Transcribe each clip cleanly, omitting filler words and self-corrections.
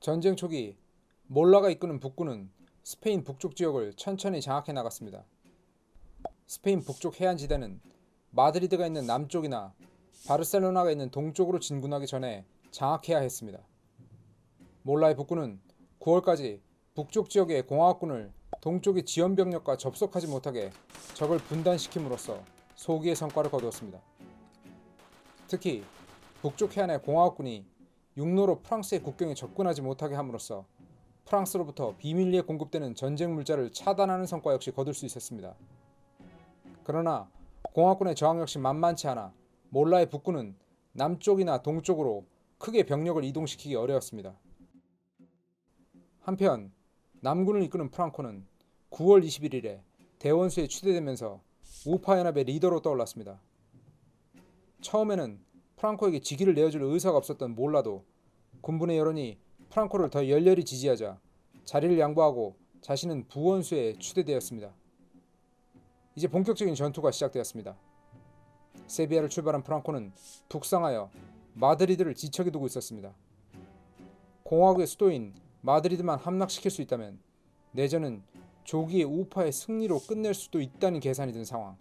전쟁 초기 몰라가 이끄는 북군은 스페인 북쪽 지역을 천천히 장악해 나갔습니다. 스페인 북쪽 해안지대는 마드리드가 있는 남쪽이나 바르셀로나가 있는 동쪽으로 진군하기 전에 장악해야 했습니다. 몰라의 북군은 9월까지 북쪽 지역의 공화국군을 동쪽의 지원병력과 접속하지 못하게 적을 분단시킴으로써 소기의 성과를 거두었습니다. 특히 북쪽 해안의 공화국군이 육로로 프랑스의 국경에 접근하지 못하게 함으로써 프랑스로부터 비밀리에 공급되는 전쟁 물자를 차단하는 성과 역시 거둘 수 있었습니다. 그러나 공화국군의 저항 역시 만만치 않아 몰라의 북군은 남쪽이나 동쪽으로 크게 병력을 이동시키기 어려웠습니다. 한편 남군을 이끄는 프랑코는 9월 21일에 대원수에 추대되면서 우파 연합의 리더로 떠올랐습니다. 처음에는 프랑코에게 직위를 내어줄 의사가 없었던 몰라도 군분의 여론이 프랑코를 더 열렬히 지지하자 자리를 양보하고 자신은 부원수에 추대되었습니다. 이제 본격적인 전투가 시작되었습니다. 세비야를 출발한 프랑코는 북상하여 마드리드를 지척에 두고 있었습니다. 공화국의 수도인 마드리드만 함락시킬 수 있다면 내전은 조기에 우파의 승리로 끝낼 수도 있다는 계산이 든 상황.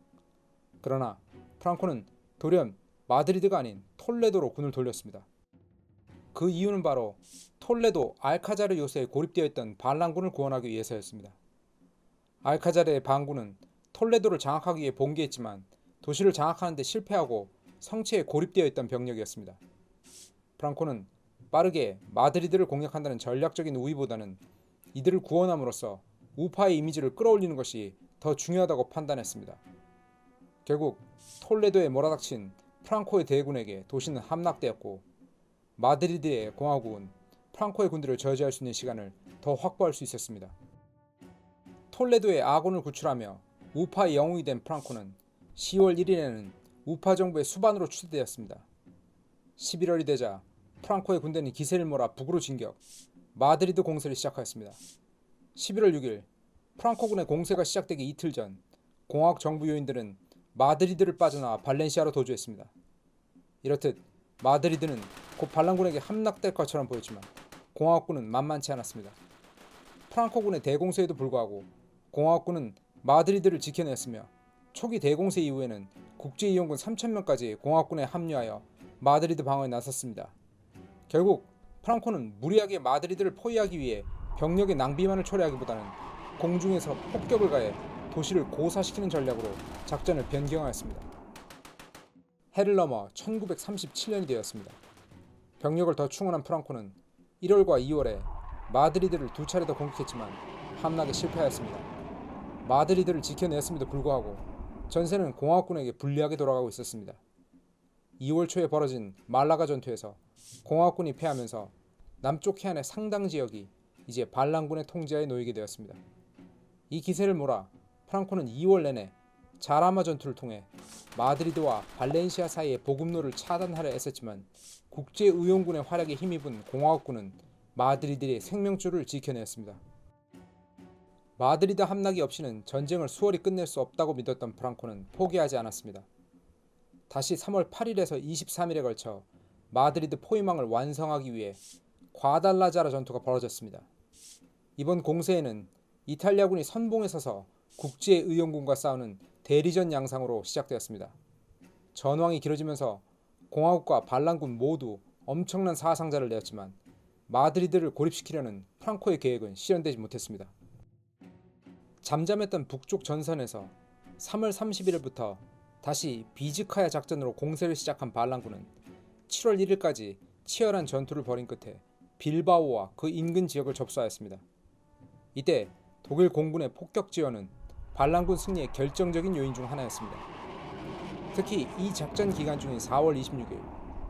그러나 프랑코는 돌연 마드리드가 아닌 톨레도로 군을 돌렸습니다. 그 이유는 바로 톨레도 알카자르 요새에 고립되어 있던 반란군을 구원하기 위해서였습니다. 알카자르의 반군은 톨레도를 장악하기 위해 봉기했지만 도시를 장악하는 데 실패하고 성체에 고립되어 있던 병력이었습니다. 프랑코는 빠르게 마드리드를 공략한다는 전략적인 우위보다는 이들을 구원함으로써 우파의 이미지를 끌어올리는 것이 더 중요하다고 판단했습니다. 결국 톨레도에 몰아닥친 프랑코의 대군에게 도시는 함락되었고 마드리드의 공화국은 프랑코의 군대를 저지할 수 있는 시간을 더 확보할 수 있었습니다. 톨레도에 아군을 구출하며 우파의 영웅이 된 프랑코는 10월 1일에는 우파 정부의 수반으로 추대되었습니다. 11월이 되자 프랑코의 군대는 기세를 몰아 북으로 진격, 마드리드 공세를 시작하였습니다. 11월 6일 프랑코군의 공세가 시작되기 이틀 전 공화국 정부 요인들은 마드리드를 빠져나와 발렌시아로 도주했습니다. 이렇듯 마드리드는 곧 반란군에게 함락될 것처럼 보였지만 공화국군은 만만치 않았습니다. 프랑코군의 대공세에도 불구하고 공화국군은 마드리드를 지켜냈으며 초기 대공세 이후에는 국제이용군 3,000명까지 공화국군에 합류하여 마드리드 방어에 나섰습니다. 결국 프랑코는 무리하게 마드리드를 포위하기 위해 병력의 낭비만을 초래하기보다는 공중에서 폭격을 가해 도시를 고사시키는 전략으로 작전을 변경하였습니다. 해를 넘어 1937년이 되었습니다. 병력을 더 충원한 프랑코는 1월과 2월에 마드리드를 두 차례 더 공격했지만 함락에 실패하였습니다. 마드리드를 지켜냈음에도 불구하고 전세는 공화국군에게 불리하게 돌아가고 있었습니다. 2월 초에 벌어진 말라가 전투에서 공화국군이 패하면서 남쪽 해안의 상당 지역이 이제 반란군의 통제하에 놓이게 되었습니다. 이 기세를 몰아 프랑코는 2월 내내 자라마 전투를 통해 마드리드와 발렌시아 사이의 보급로를 차단하려 애썼지만 국제의용군의 활약에 힘입은 공화국군은 마드리드의 생명줄을 지켜냈습니다. 마드리드 함락이 없이는 전쟁을 수월히 끝낼 수 없다고 믿었던 프랑코는 포기하지 않았습니다. 다시 3월 8일에서 23일에 걸쳐 마드리드 포위망을 완성하기 위해 과달라자라 전투가 벌어졌습니다. 이번 공세에는 이탈리아군이 선봉에 서서 국제의용군과 싸우는 대리전 양상으로 시작되었습니다. 전황이 길어지면서 공화국과 반란군 모두 엄청난 사상자를 내었지만 마드리드를 고립시키려는 프랑코의 계획은 실현되지 못했습니다. 잠잠했던 북쪽 전선에서 3월 31일부터 다시 비즈카야 작전으로 공세를 시작한 반란군은 7월 1일까지 치열한 전투를 벌인 끝에 빌바오와 그 인근 지역을 접수하였습니다. 이때 독일 공군의 폭격 지원은 반란군 승리의 결정적인 요인 중 하나였습니다. 특히 이 작전 기간 중인 4월 26일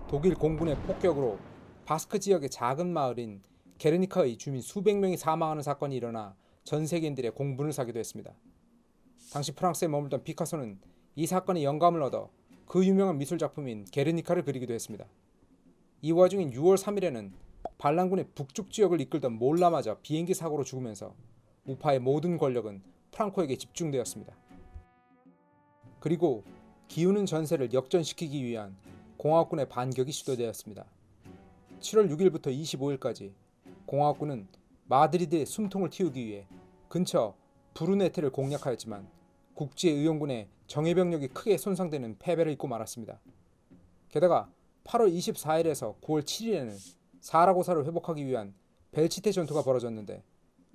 독일 공군의 폭격으로 바스크 지역의 작은 마을인 게르니카의 주민 수백 명이 사망하는 사건이 일어나 전 세계인들의 공분을 사기도 했습니다. 당시 프랑스에 머물던 피카소는 이 사건에 영감을 얻어 그 유명한 미술 작품인 게르니카를 그리기도 했습니다. 이 와중인 6월 3일에는 반란군의 북쪽 지역을 이끌던 몰라마저 비행기 사고로 죽으면서 우파의 모든 권력은 프랑코에게 집중되었습니다. 그리고 기우는 전세를 역전시키기 위한 공화국군의 반격이 시도되었습니다. 7월 6일부터 25일까지 공화국군은 마드리드의 숨통을 틔우기 위해 근처 부르네테를 공략하였지만 국지의용군의 정예병력이 크게 손상되는 패배를 입고 말았습니다. 게다가 8월 24일에서 9월 7일에는 사라고사를 회복하기 위한 벨치테 전투가 벌어졌는데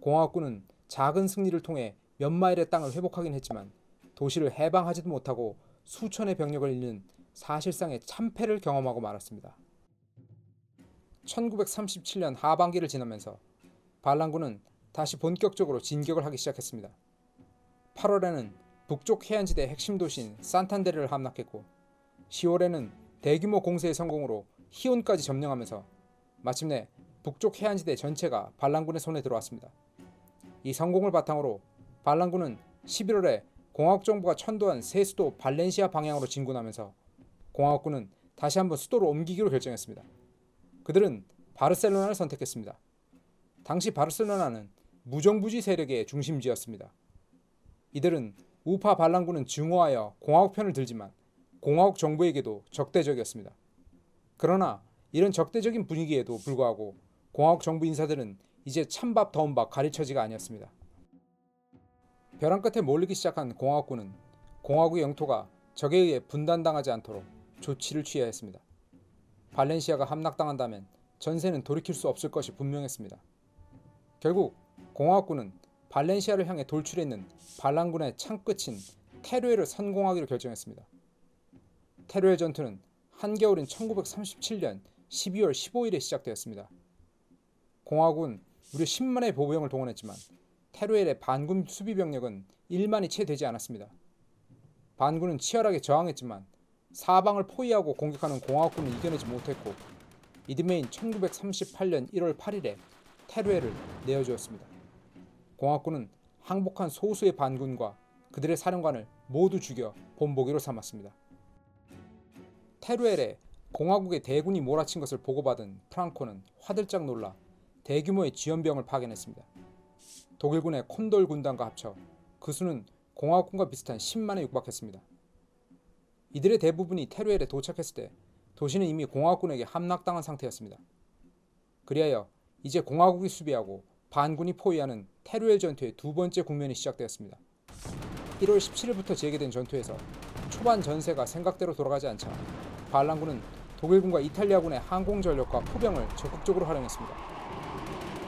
공화국군은 작은 승리를 통해 몇 마일의 땅을 회복하긴 했지만 도시를 해방하지도 못하고 수천의 병력을 잃는 사실상의 참패를 경험하고 말았습니다. 1937년 하반기를 지나면서 반란군은 다시 본격적으로 진격을 하기 시작했습니다. 8월에는 북쪽 해안지대 핵심 도시인 산탄데르를 함락했고 10월에는 대규모 공세의 성공으로 히온까지 점령하면서 마침내 북쪽 해안지대 전체가 반란군의 손에 들어왔습니다. 이 성공을 바탕으로 반란군은 11월에 공화국 정부가 천도한 새 수도 발렌시아 방향으로 진군하면서 공화국군은 다시 한번 수도를 옮기기로 결정했습니다. 그들은 바르셀로나를 선택했습니다. 당시 바르셀로나는 무정부주의 세력의 중심지였습니다. 이들은 우파 반란군은 증오하여 공화국 편을 들지만 공화국 정부에게도 적대적이었습니다. 그러나 이런 적대적인 분위기에도 불구하고 공화국 정부 인사들은 이제 찬밥 더운 밥 가리처지가 아니었습니다. 벼랑 끝에 몰리기 시작한 공화국군은 공화국의 영토가 적에 의해 분단당하지 않도록 조치를 취해야 했습니다. 발렌시아가 함락당한다면 전세는 돌이킬 수 없을 것이 분명했습니다. 결국 공화국군은 발렌시아를 향해 돌출해 있는 반란군의 창끝인 테루엘을 선공하기로 결정했습니다. 테루엘 전투는 한겨울인 1937년 12월 15일에 시작되었습니다. 공화국은 무려 10만의 보병을 동원했지만 테루엘의 반군 수비 병력은 1만이 채 되지 않았습니다. 반군은 치열하게 저항했지만 사방을 포위하고 공격하는 공화국군을 이겨내지 못했고 이듬해인 1938년 1월 8일에 테루엘을 내어주었습니다. 공화국군은 항복한 소수의 반군과 그들의 사령관을 모두 죽여 본보기로 삼았습니다. 테루엘에 공화국의 대군이 몰아친 것을 보고받은 프랑코는 화들짝 놀라 대규모의 지원병을 파견했습니다. 독일군의 콘돌 군단과 합쳐 그 수는 공화국군과 비슷한 10만에 육박했습니다. 이들의 대부분이 테루엘에 도착했을 때 도시는 이미 공화국군에게 함락당한 상태였습니다. 그리하여 이제 공화국이 수비하고 반군이 포위하는 테루엘 전투의 두 번째 국면이 시작되었습니다. 1월 17일부터 재개된 전투에서 초반 전세가 생각대로 돌아가지 않자 반란군은 독일군과 이탈리아군의 항공전력과 포병을 적극적으로 활용했습니다.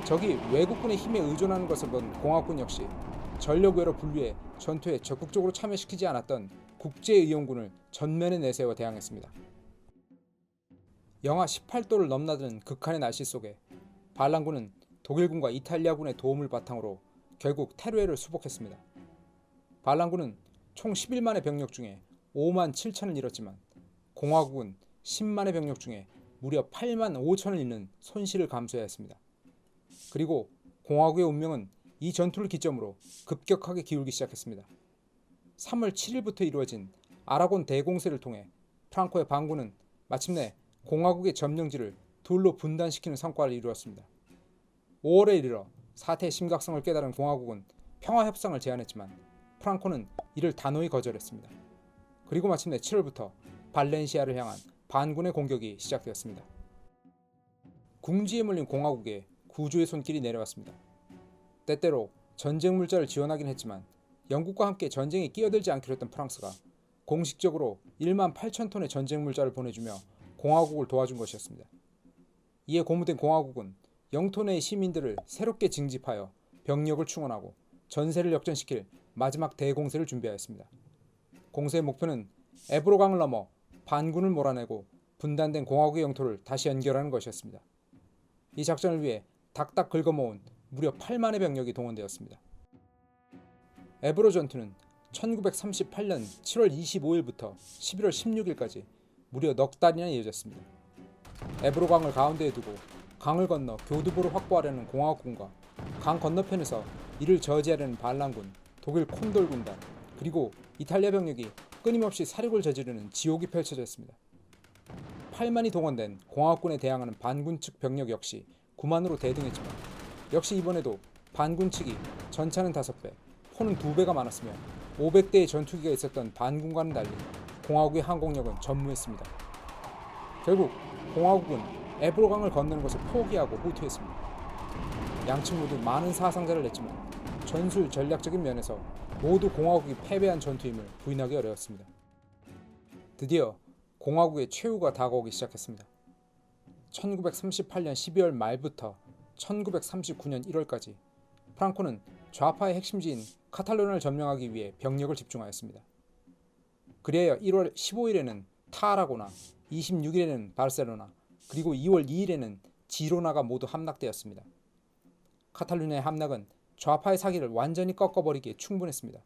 적이 외국군의 힘에 의존하는 것을 본 공화국군 역시 전력외로 분류해 전투에 적극적으로 참여시키지 않았던 국제의용군을 전면에 내세워 대항했습니다. 영하 18도를 넘나드는 극한의 날씨 속에 반란군은 독일군과 이탈리아군의 도움을 바탕으로 결국 테루엘을 수복했습니다. 반란군은 총 11만의 병력 중에 5만 7천을 잃었지만 공화국은 10만의 병력 중에 무려 8만 5천을 잃는 손실을 감수해야 했습니다. 그리고 공화국의 운명은 이 전투를 기점으로 급격하게 기울기 시작했습니다. 3월 7일부터 이루어진 아라곤 대공세를 통해 프랑코의 반군은 마침내 공화국의 점령지를 둘로 분단시키는 성과를 이루었습니다. 5월에 이르러 사태의 심각성을 깨달은 공화국은 평화협상을 제안했지만 프랑코는 이를 단호히 거절했습니다. 그리고 마침내 7월부터 발렌시아를 향한 반군의 공격이 시작되었습니다. 궁지에 몰린 공화국에 구조의 손길이 내려왔습니다. 때때로 전쟁 물자를 지원하긴 했지만 영국과 함께 전쟁에 끼어들지 않기로 했던 프랑스가 공식적으로 1만 8천 톤의 전쟁 물자를 보내주며 공화국을 도와준 것이었습니다. 이에 고무된 공화국은 영토 내의 시민들을 새롭게 징집하여 병력을 충원하고 전세를 역전시킬 마지막 대공세를 준비하였습니다. 공세의 목표는 에브로강을 넘어 반군을 몰아내고 분단된 공화국의 영토를 다시 연결하는 것이었습니다. 이 작전을 위해 닥닥 긁어모은 무려 8만의 병력이 동원되었습니다. 에브로 전투는 1938년 7월 25일부터 11월 16일까지 무려 넉 달이나 이어졌습니다. 에브로강을 가운데에 두고 강을 건너 교두보를 확보하려는 공화국군과 강 건너편에서 이를 저지하려는 반란군, 독일 콘돌 군단, 그리고 이탈리아 병력이 끊임없이 사륙을 저지르는 지옥이 펼쳐졌습니다. 8만이 동원된 공화국군에 대항하는 반군 측 병력 역시 9만으로 대등했지만 역시 이번에도 반군 측이 전차는 5배, 포는 2배가 많았으며 500대의 전투기가 있었던 반군과는 달리 공화국의 항공력은 전무했습니다. 결국 공화국은 에브로강을 건너는 것을 포기하고 후퇴했습니다. 양측 모두 많은 사상자를 냈지만 전술 전략적인 면에서 모두 공화국이 패배한 전투임을 부인하기 어려웠습니다. 드디어 공화국의 최후가 다가오기 시작했습니다. 1938년 12월 말부터 1939년 1월까지 프랑코는 좌파의 핵심지인 카탈로니아를 점령하기 위해 병력을 집중하였습니다. 그리하여 1월 15일에는 타라고나, 26일에는 바르셀로나, 그리고 2월 2일에는 지로나가 모두 함락되었습니다. 카탈루냐의 함락은 좌파의 사기를 완전히 꺾어버리기에 충분했습니다.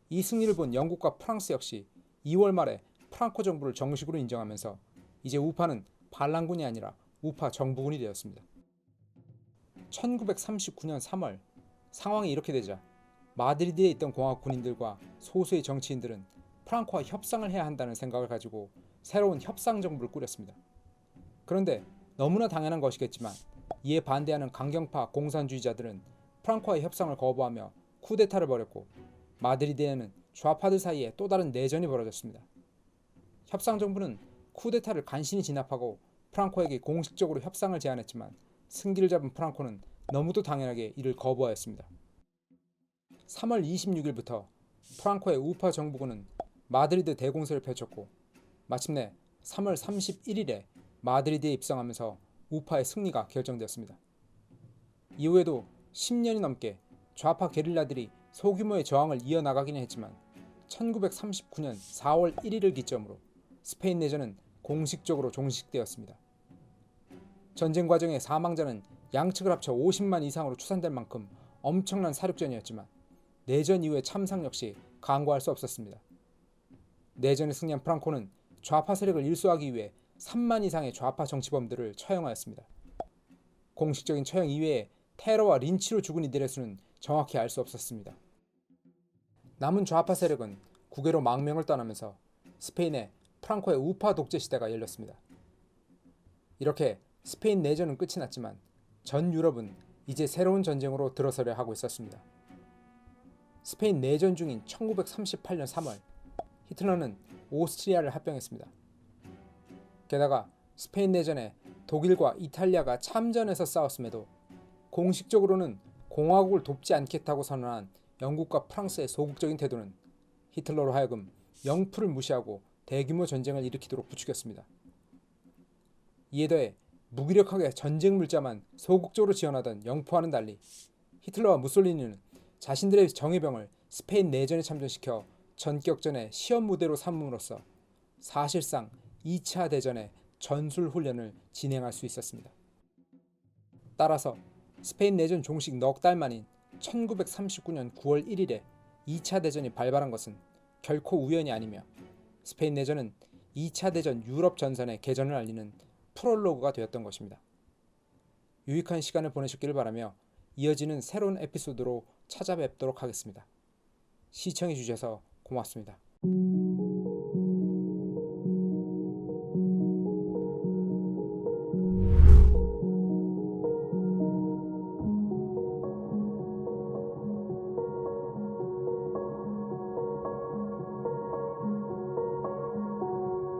이 승리를 본 영국과 프랑스 역시 2월 말에 프랑코 정부를 정식으로 인정하면서 이제 우파는 반란군이 아니라 우파 정부군이 되었습니다. 1939년 3월 상황이 이렇게 되자 마드리드에 있던 공화국 군인들과 소수의 정치인들은 프랑코와 협상을 해야 한다는 생각을 가지고 새로운 협상 정부를 꾸렸습니다. 그런데 너무나 당연한 것이겠지만 이에 반대하는 강경파 공산주의자들은 프랑코와의 협상을 거부하며 쿠데타를 벌였고 마드리드에는 좌파들 사이에 또 다른 내전이 벌어졌습니다. 협상 정부는 쿠데타를 간신히 진압하고 프랑코에게 공식적으로 협상을 제안했지만 승기를 잡은 프랑코는 너무도 당연하게 이를 거부하였습니다. 3월 26일부터 프랑코의 우파 정부군은 마드리드 대공세를 펼쳤고 마침내 3월 31일에 마드리드에 입성하면서 우파의 승리가 결정되었습니다. 이후에도 10년이 넘게 좌파 게릴라들이 소규모의 저항을 이어나가기는 했지만 1939년 4월 1일을 기점으로 스페인 내전은 공식적으로 종식되었습니다. 전쟁 과정의 사망자는 양측을 합쳐 50만 이상으로 추산될 만큼 엄청난 사륙전이었지만 내전 이후의 참상 역시 간과할 수 없었습니다. 내전에 승리한 프랑코는 좌파 세력을 일소하기 위해 3만 이상의 좌파 정치범들을 처형하였습니다. 공식적인 처형 이외에 테러와 린치로 죽은 이들의 수는 정확히 알 수 없었습니다. 남은 좌파 세력은 국외로 망명을 떠나면서 스페인의 프랑코의 우파 독재 시대가 열렸습니다. 이렇게 스페인 내전은 끝이 났지만 전 유럽은 이제 새로운 전쟁으로 들어서려 하고 있었습니다. 스페인 내전 중인 1938년 3월 히틀러는 오스트리아를 합병했습니다. 게다가 스페인 내전에 독일과 이탈리아가 참전해서 싸웠음에도 공식적으로는 공화국을 돕지 않겠다고 선언한 영국과 프랑스의 소극적인 태도는 히틀러로 하여금 영프를 무시하고 대규모 전쟁을 일으키도록 부추겼습니다. 이에 더해 무기력하게 전쟁 물자만 소극적으로 지원하던 영프와는 달리 히틀러와 무솔리니는 자신들의 정예병을 스페인 내전에 참전시켜 전격전의 시험 무대로 삼음으로써 사실상 2차 대전의 전술 훈련을 진행할 수 있었습니다. 따라서 스페인 내전 종식 넉 달 만인 1939년 9월 1일에 2차 대전이 발발한 것은 결코 우연이 아니며 스페인 내전은 2차 대전 유럽 전선의 개전을 알리는 프롤로그가 되었던 것입니다. 유익한 시간을 보내셨기를 바라며 이어지는 새로운 에피소드로 찾아뵙도록 하겠습니다. 시청해주셔서 고맙습니다.